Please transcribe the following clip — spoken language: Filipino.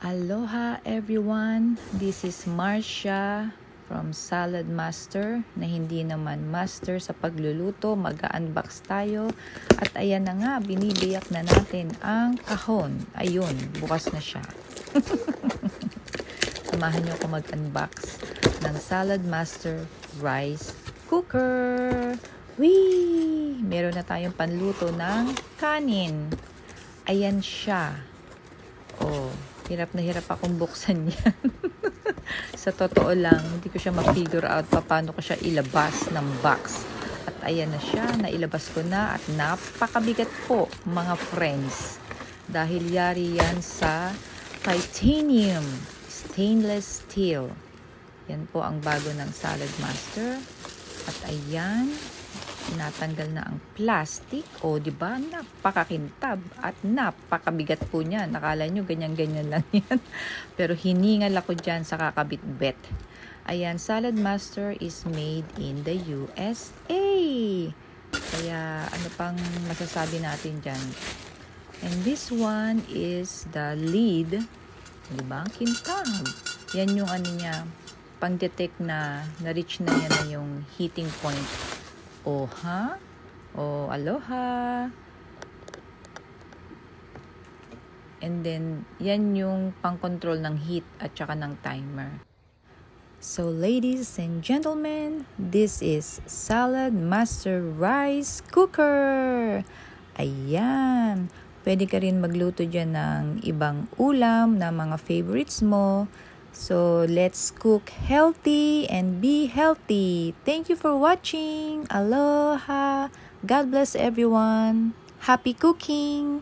Aloha everyone, this is Marcia from Salad Master na hindi naman master sa pagluluto. Mag-unbox tayo at ayan na nga, binibiyak na natin ang kahon. Ayun, bukas na siya. Samahan niyo ako mag-unbox ng Salad Master Rice Cooker. Whee! Meron na tayong panluto ng kanin. Ayan siya. Oh, hirap na hirap akong buksan yan. Sa totoo lang, hindi ko siya ma-figure out paano ko siya ilabas ng box. At ayan na siya, nailabas ko na at napakabigat po mga friends. Dahil yari yan sa titanium stainless steel. Yan po ang bago ng Salad Master. At ayan, natanggal na ang plastic. O, di ba? Napakakintab at napakabigat po niya. Nakala nyo ganyan-ganyan lang yan. Pero hiningal ako dyan sa kakabit-bet. Ayan, Salad Master is made in the USA. Kaya, ano pang masasabi natin dyan? And this one is the lid. Di ba? Kintab. Yan yung ano niya, pang-detect na na-reach na yan na yung heating point. Oh, ha? Oh, aloha. And then, yan yung pang-control ng heat at saka ng timer. So, ladies and gentlemen, this is Salad Master Rice Cooker. Ayan. Pwede ka rin magluto dyan ng ibang ulam na mga favorites mo. So, let's cook healthy and be healthy. Thank you for watching. Aloha. God bless everyone. Happy cooking.